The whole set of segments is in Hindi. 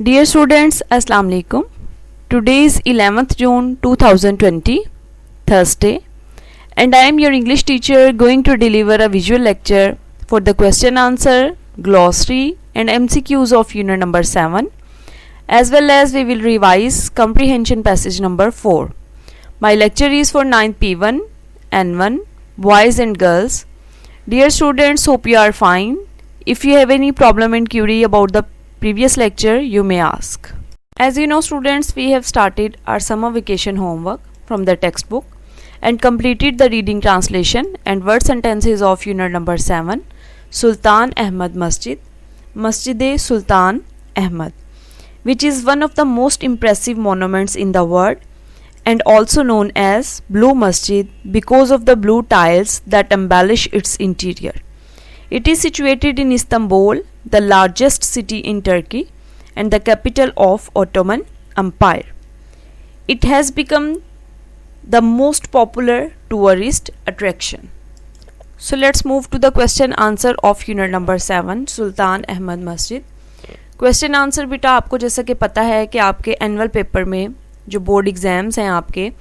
Dear students, Assalamu alaikum. Today is 11th June 2020, Thursday, and I am your English teacher going to deliver a visual lecture for the question answer, glossary and MCQs of unit number 7, as well as we will revise comprehension passage number 4. My lecture is for 9th P1, N1, boys and girls. Dear students, hope you are fine. If you have any problem and query about the previous lecture, you may ask. As you know students, we have started our summer vacation homework from the textbook and completed the reading translation and word sentences of unit number 7, Sultan Ahmad Masjid, Masjid-e-Sultan Ahmad, which is one of the most impressive monuments in the world and also known as Blue Masjid because of the blue tiles that embellish its interior. It is situated in Istanbul, the largest city in Turkey and the capital of Ottoman Empire. It has become the most popular tourist attraction. So let's move to the question answer of unit number 7, Sultan Ahmad Masjid. Question answer बेटा आपको जैसा कि पता है कि आपके एनुअल पेपर में जो बोर्ड एग्ज़ाम्स हैं आपके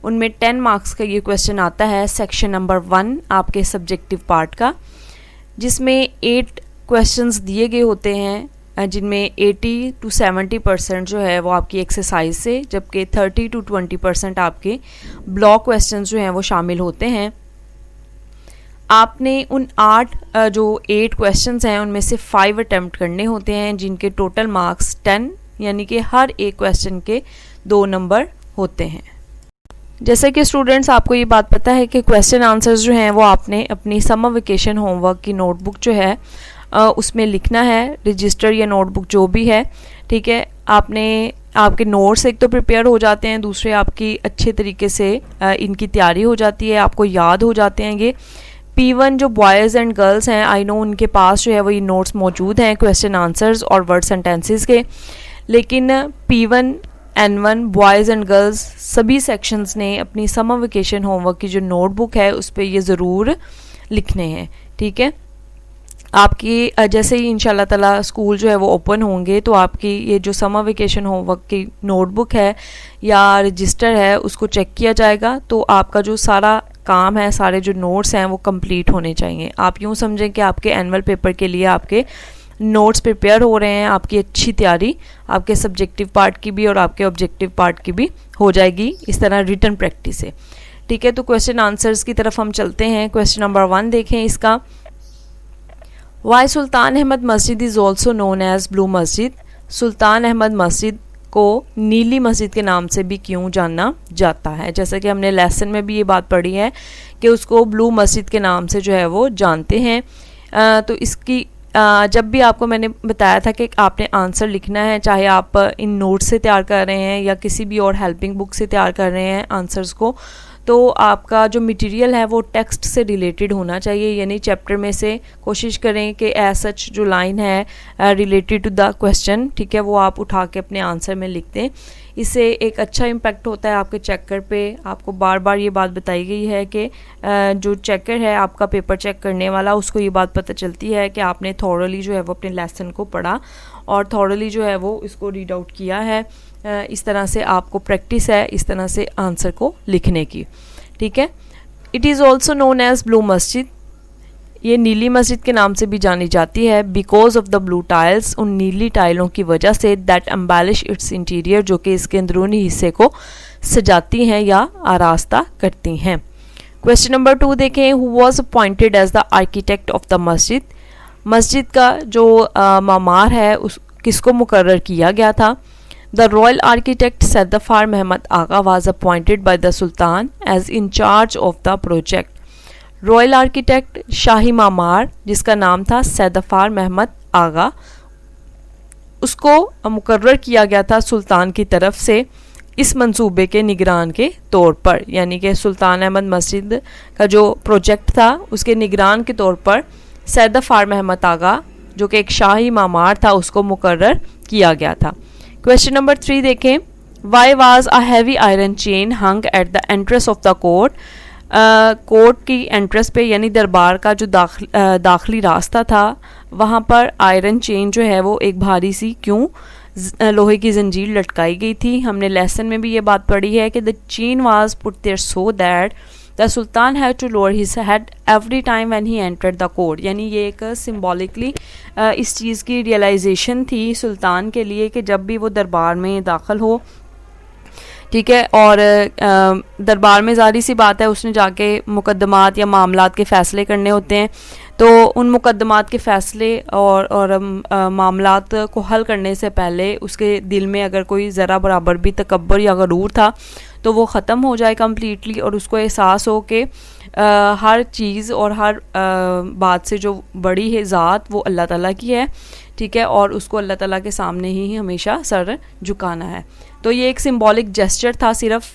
उनमें 10 मार्क्स का ये क्वेश्चन आता है सेक्शन नंबर 1 आपके सब्जेक्टिव पार्ट का, जिसमें 8 क्वेश्चंस दिए गए होते हैं जिनमें 80 to 70% जो है वो आपकी एक्सरसाइज से, जबकि 30 to 20% आपके ब्लॉक क्वेश्चंस जो हैं वो शामिल होते हैं. आपने उन 8 क्वेश्चंस हैं उनमें से 5 अटैम्प्ट करने होते हैं जिनके टोटल मार्क्स 10 यानी कि हर एक क्वेश्चन के 2 नंबर होते हैं. जैसे कि स्टूडेंट्स आपको ये बात पता है कि क्वेश्चन आंसर्स जो हैं वो आपने अपनी समर वेकेशन होमवर्क की नोटबुक जो है उसमें लिखना है, रजिस्टर या नोटबुक जो भी है, ठीक है. आपके नोट्स एक तो प्रिपेयर हो जाते हैं, दूसरे आपकी अच्छे तरीके से इनकी तैयारी हो जाती है, आपको याद हो जाते हैं. ये P1 जो बॉयज़ एंड गर्ल्स हैं, आई नो उनके पास जो है वो ये नोट्स मौजूद हैं क्वेश्चन आंसर्स और वर्ड सेंटेंसेस के, लेकिन P1 N1 boys and girls सभी सेक्शंस ने अपनी समर वेकेशन होमवर्क की जो नोटबुक है उस पर ये ज़रूर लिखने हैं, ठीक है. आपकी जैसे ही इंशाल्लाह ताला स्कूल जो है वो ओपन होंगे तो आपकी ये जो समर वेकेशन होमवर्क की नोटबुक है या रजिस्टर है उसको चेक किया जाएगा, तो आपका जो सारा काम है, सारे जो नोट्स हैं वो कंप्लीट होने चाहिए. आप यूँ समझें कि आपके एनुअल पेपर के लिए आपके नोट्स प्रिपेयर हो रहे हैं, आपकी अच्छी तैयारी आपके सब्जेक्टिव पार्ट की भी और आपके ऑब्जेक्टिव पार्ट की भी हो जाएगी इस तरह रिटन प्रैक्टिस से, ठीक है. तो क्वेश्चन आंसर्स की तरफ हम चलते हैं. क्वेश्चन नंबर 1 देखें इसका. Y Sultan Ahmed masjid is also known as blue masjid. Sultan Ahmed मस्जिद को नीली मस्जिद के नाम से भी क्यों जाना जाता है. जैसा कि हमने लेसन में भी ये बात पढ़ी है कि उसको ब्लू मस्जिद के नाम से जो है वो जानते हैं. तो इसकी जब भी आपको मैंने बताया था कि आपने आंसर लिखना है, चाहे आप इन नोट्स से तैयार कर रहे हैं या किसी भी और हेल्पिंग बुक से तैयार कर रहे हैं आंसर्स को, तो आपका जो मटेरियल है वो टेक्स्ट से रिलेटेड होना चाहिए. यानी चैप्टर में से कोशिश करें कि एज सच जो लाइन है रिलेटेड टू द क्वेश्चन, ठीक है, वो आप उठा के अपने आंसर में लिख दें. इससे एक अच्छा इम्पैक्ट होता है आपके चेकर पे. आपको बार बार ये बात बताई गई है कि जो चेकर है आपका पेपर चेक करने वाला, उसको ये बात पता चलती है कि आपने थॉरली जो है वो अपने लेसन को पढ़ा और थॉरली जो है वो इसको रीड आउट किया है. इस तरह से आपको प्रैक्टिस है इस तरह से आंसर को लिखने की, ठीक है. It is also known as blue masjid. ये नीली मस्जिद के नाम से भी जानी जाती है because of the blue tiles, उन नीली टाइलों की वजह से, दैट एम्बेलिश इट्स इंटीरियर, जो कि इसके अंदरूनी हिस्से को सजाती हैं या आरास्ता करती हैं. क्वेश्चन नंबर 2 देखें. Who was appointed as the architect of the masjid. मस्जिद का जो मामार है उस किसको मुकर्रर किया गया था. The royal architect Saddafar Mehmet Agha was appointed by the Sultan as in charge of the project. Royal architect शाही मामार जिसका नाम था सैदफार महमद आगा, उसको मुकर्रर किया गया था सुल्तान की तरफ से इस मंसूबे के निगरान के तौर पर. यानी कि सुल्तान अहमद मस्जिद का जो प्रोजेक्ट था उसके निगरान के तौर पर सैदफार महमद आगा जो कि एक शाही मामार था उसको मुकर्रर किया गया था. क्वेश्चन नंबर 3 देखें. Why was a heavy iron chain hung at the entrance of the court. Court की एंट्रेंस पे यानी दरबार का जो दाखिली रास्ता था वहाँ पर आयरन चेन जो है वो एक भारी सी क्यों लोहे की जंजीर लटकाई गई थी। हमने लेसन में भी ये बात पढ़ी है कि the chain was put there so that the sultan had to lower his head every time when he entered the court. यानी ये एक सिम्बॉलिकली इस चीज़ की रियलाइजेशन थी सुल्तान के लिए कि जब भी वो दरबार में दाखिल हो, ठीक है, और दरबार में ज़ाहिर सी बात है उसने जाके मुकद्दमात या मामलात के फ़ैसले करने होते हैं, तो उन मुकद्दमात के फ़ैसले और मामलात को हल करने से पहले उसके दिल में अगर कोई ज़रा बराबर भी तकब्बर या गरूर था तो वो ख़त्म हो जाए कम्प्लीटली, और उसको एहसास हो कि हर चीज़ और हर बात से जो बड़ी है ज़ात वो अल्लाह ताला की है, ठीक है, और उसको अल्लाह ताला के सामने ही हमेशा सर झुकाना है। तो ये एक सिंबॉलिक जेस्चर था सिर्फ।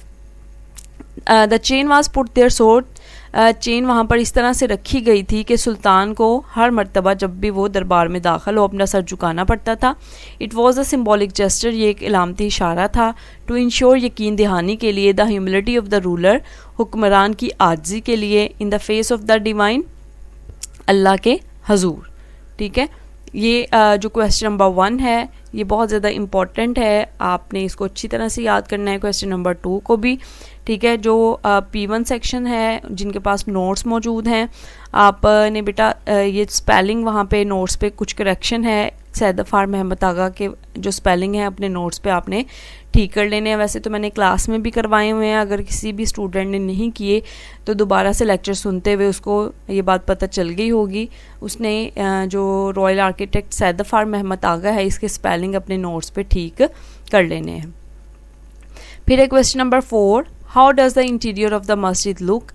The chain was put there so, chain वहाँ पर इस तरह से रखी गई थी कि सुल्तान को हर मर्तबा जब भी वो दरबार में दाखिल हो अपना सर झुकाना पड़ता था। It was a symbolic gesture, ये एक इलामती इशारा था। टू इंश्योर, यकीन दहानी के लिए, the humility of the ruler, हुक्मरान की आजिज़ी के लिए, in the face of the divine, अल्लाह के हजूर, ठीक है। ये जो क्वेश्चन नंबर 1 है ये बहुत ज़्यादा इम्पॉर्टेंट है, आपने इसको अच्छी तरह से याद करना है, क्वेश्चन नंबर 2 को भी, ठीक है। जो P1 सेक्शन है जिनके पास नोट्स मौजूद हैं, आपने बेटा ये स्पेलिंग वहाँ पे नोट्स पे कुछ करेक्शन है, सैयद ज़फ़र महमद आगा के जो स्पेलिंग है अपने नोट्स पे आपने ठीक कर लेने हैं। वैसे तो मैंने क्लास में भी करवाए हुए हैं, अगर किसी भी स्टूडेंट ने नहीं किए तो दोबारा से लेक्चर सुनते हुए उसको ये बात पता चल गई होगी। उसने जो रॉयल आर्किटेक्ट सैयद ज़फ़र महमद आगा है इसके स्पेलिंग अपने नोट्स पे ठीक कर लेने हैं। फिर है question number 4, how does the interior of the मस्जिद लुक।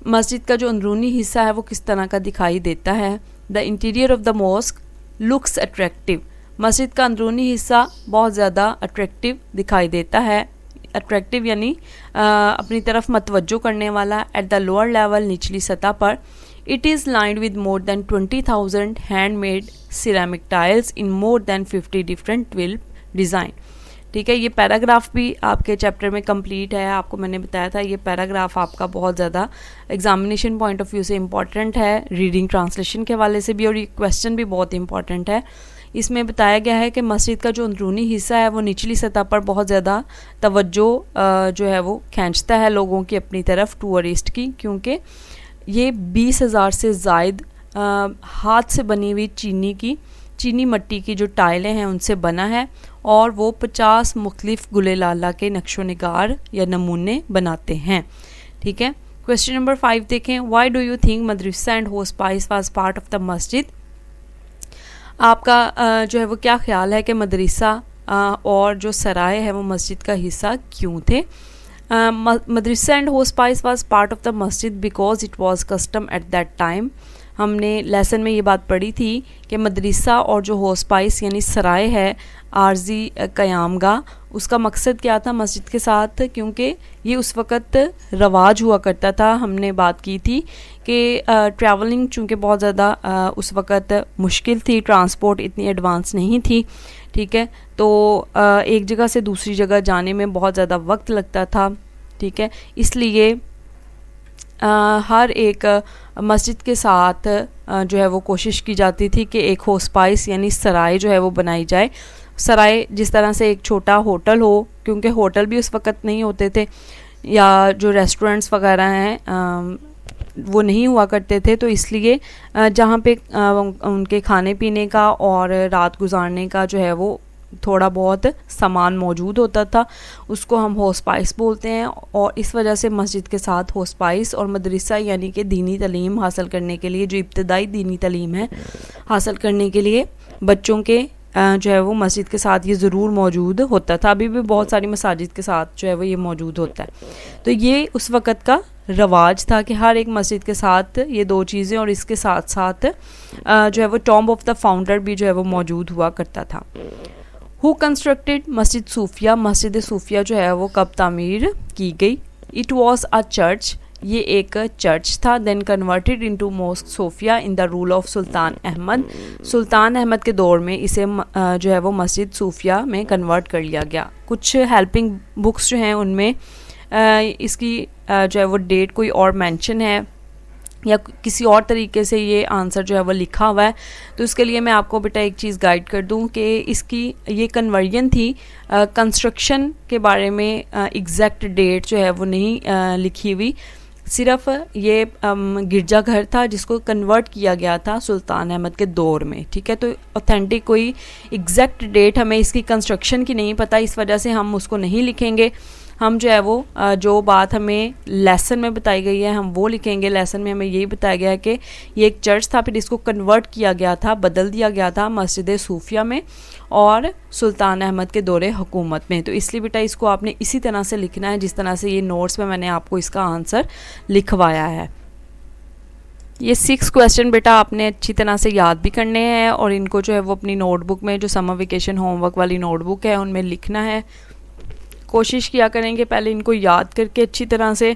मस्जिद का जो अंदरूनी हिस्सा है वो किस तरह का दिखाई देता है। The interior of the mosque looks attractive, मस्जिद का अंदरूनी हिस्सा बहुत ज़्यादा अट्रैक्टिव दिखाई देता है। अट्रैक्टिव यानी अपनी तरफ मतवज्जो करने वाला। एट द लोअर लेवल, निचली सतह पर, it is lined with more than 20,000 handmade ceramic tiles in more than 50 different twelve design, ठीक है। ये पैराग्राफ भी आपके चैप्टर में कंप्लीट है, आपको मैंने बताया था ये पैराग्राफ आपका बहुत ज़्यादा एग्जामिनेशन पॉइंट ऑफ व्यू से इम्पॉर्टेंट है, रीडिंग ट्रांसलेशन के हवाले से भी, और ये क्वेश्चन भी बहुत इंपॉर्टेंट है। इसमें बताया गया है कि मस्जिद का जो अंदरूनी हिस्सा है वो निचली सतह पर बहुत ज़्यादा तवज्जो जो है वो खींचता है लोगों की अपनी तरफ, टूरिस्ट की, क्योंकि ये 20,000 से ज़ायद हाथ से बनी हुई चीनी मिट्टी की जो टाइलें हैं उनसे बना है, और वो 50 मुख्तलिफ गुले लाला के नक्शो निगार या नमूने बनाते हैं, ठीक है। क्वेश्चन नंबर 5 देखें, why do you think madrasa and hospice was part of the masjid. आपका जो है वो क्या ख्याल है कि मदरसा और जो सराय है वो मस्जिद का हिस्सा क्यों थे। Madrasa and hospice was part of the masjid because it was custom at that time. हमने लेसन में ये बात पढ़ी थी कि मदरसा और जो होस्पाइस यानी सराय है आर्जी क़यामगाह, उसका मकसद क्या था मस्जिद के साथ, क्योंकि ये उस वक़्त रवाज हुआ करता था। हमने बात की थी कि ट्रैवलिंग चूँकि बहुत ज़्यादा उस वक़्त मुश्किल थी, ट्रांसपोर्ट इतनी एडवांस नहीं थी, ठीक है, तो एक जगह से दूसरी जगह जाने में बहुत ज़्यादा वक्त लगता था, ठीक है। इसलिए हर एक मस्जिद के साथ जो है वो कोशिश की जाती थी कि एक होस्पाइस यानी सराय जो है वो बनाई जाए। सराय जिस तरह से एक छोटा होटल हो, क्योंकि होटल भी उस वक़्त नहीं होते थे, या जो रेस्टोरेंट्स वगैरह हैं वो नहीं हुआ करते थे, तो इसलिए जहाँ पे उनके खाने पीने का और रात गुजारने का जो है वो थोड़ा बहुत सामान मौजूद होता था, उसको हम होस्पाइस बोलते हैं। और इस वजह से मस्जिद के साथ होस्पाइस और मदरसा यानी कि दीनी तालीम हासिल करने के लिए, जो इब्तदाई दीनी तालीम है हासिल करने के लिए बच्चों के जो है वो मस्जिद के साथ ये ज़रूर मौजूद होता था। अभी भी बहुत सारी मसाजिद के साथ जो है वो ये मौजूद होता है। तो ये उस वक़्त का रवाज था कि हर एक मस्जिद के साथ ये दो चीज़ें, और इसके साथ साथ जो है वो टॉम्ब ऑफ द फाउंडर भी जो है वो मौजूद हुआ करता था। हु कंस्ट्रक्टेड मस्जिद सूफिया, मस्जिद सूफिया जो है वो कब तामीर की गई। इट वॉज अ चर्च, ये एक चर्च था। Then converted into mosque Sophia in the rule of Sultan Ahmed, सुल्तान अहमद के दौर में इसे जो है वो मस्जिद सूफिया में कन्वर्ट कर लिया गया। कुछ हेल्पिंग बुक्स जो हैं उनमें इसकी जो है वो डेट कोई और मेंशन है, या किसी और तरीके से ये आंसर जो है वो लिखा हुआ है, तो इसके लिए मैं आपको बेटा एक चीज़ गाइड कर दूं कि इसकी ये कन्वर्जन थी, कंस्ट्रक्शन के बारे में एग्जैक्ट डेट जो है वो नहीं लिखी हुई, सिर्फ ये गिरजाघर था जिसको कन्वर्ट किया गया था सुल्तान अहमद के दौर में, ठीक है। तो ऑथेंटिक कोई एग्जैक्ट डेट हमें इसकी कंस्ट्रक्शन की नहीं पता, इस वजह से हम उसको नहीं लिखेंगे। हम जो है वो जो बात हमें लेसन में बताई गई है हम वो लिखेंगे। लेसन में हमें यही बताया गया है कि ये एक चर्च था, फिर इसको कन्वर्ट किया गया था, बदल दिया गया था मस्जिद सूफिया में और सुल्तान अहमद के दौरे हुकूमत में। तो इसलिए बेटा इसको आपने इसी तरह से लिखना है जिस तरह से ये नोट्स में मैंने आपको इसका आंसर लिखवाया है। ये 6 क्वेश्चन बेटा आपने अच्छी तरह से याद भी करने हैं और इनको जो है वो अपनी नोटबुक में, जो समर वेकेशन होमवर्क वाली नोटबुक है, उनमें लिखना है। कोशिश किया करें कि पहले इनको याद करके अच्छी तरह से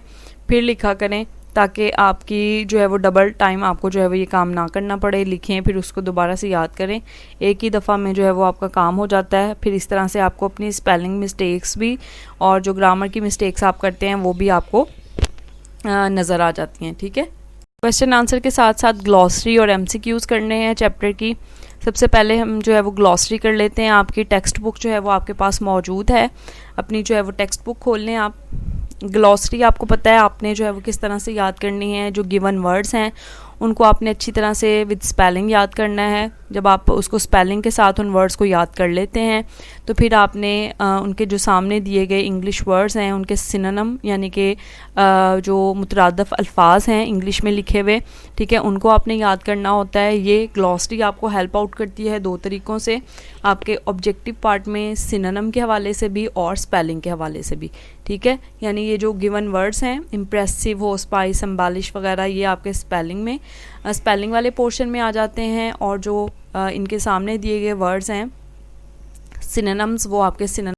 फिर लिखा करें, ताकि आपकी जो है वो डबल टाइम आपको जो है वो ये काम ना करना पड़े। लिखें फिर उसको दोबारा से याद करें, एक ही दफ़ा में जो है वो आपका काम हो जाता है। फिर इस तरह से आपको अपनी स्पेलिंग मिस्टेक्स भी और जो ग्रामर की मिस्टेक्स आप करते हैं वो भी आपको नज़र आ जाती हैं, ठीक है। क्वेश्चन आंसर के साथ साथ ग्लॉसरी और MCQs करने हैं चैप्टर की। सबसे पहले हम जो है वो ग्लॉसरी कर लेते हैं। आपकी टेक्स्ट बुक जो है वो आपके पास मौजूद है, अपनी जो है वो टेक्स्ट बुक खोल लें आप। ग्लॉसरी आपको पता है आपने जो है वो किस तरह से याद करनी है। जो गिवन वर्ड्स हैं उनको आपने अच्छी तरह से विद स्पेलिंग याद करना है। जब आप उसको स्पेलिंग के साथ उन वर्ड्स को याद कर लेते हैं तो फिर आपने उनके जो सामने दिए गए इंग्लिश वर्ड्स हैं उनके सिनोनिम यानी कि जो मुतरादफ अल्फाज हैं इंग्लिश में लिखे हुए, ठीक है, उनको आपने याद करना होता है। ये ग्लॉसरी आपको हेल्प आउट करती है 2 तरीक़ों से, आपके ऑब्जेक्टिव पार्ट में सिनोनिम के हवाले से भी और स्पेलिंग के हवाले से भी, ठीक है। यानी ये जो गिवन वर्ड्स हैं इम्प्रेसिव हो, स्पाइस, एम्बालिश वगैरह, ये आपके स्पेलिंग में स्पेलिंग वाले पोर्शन में आ जाते हैं और जो इनके सामने दिए गए वर्ड्स हैं सिनोनिम्स वो आपके सिनोनिम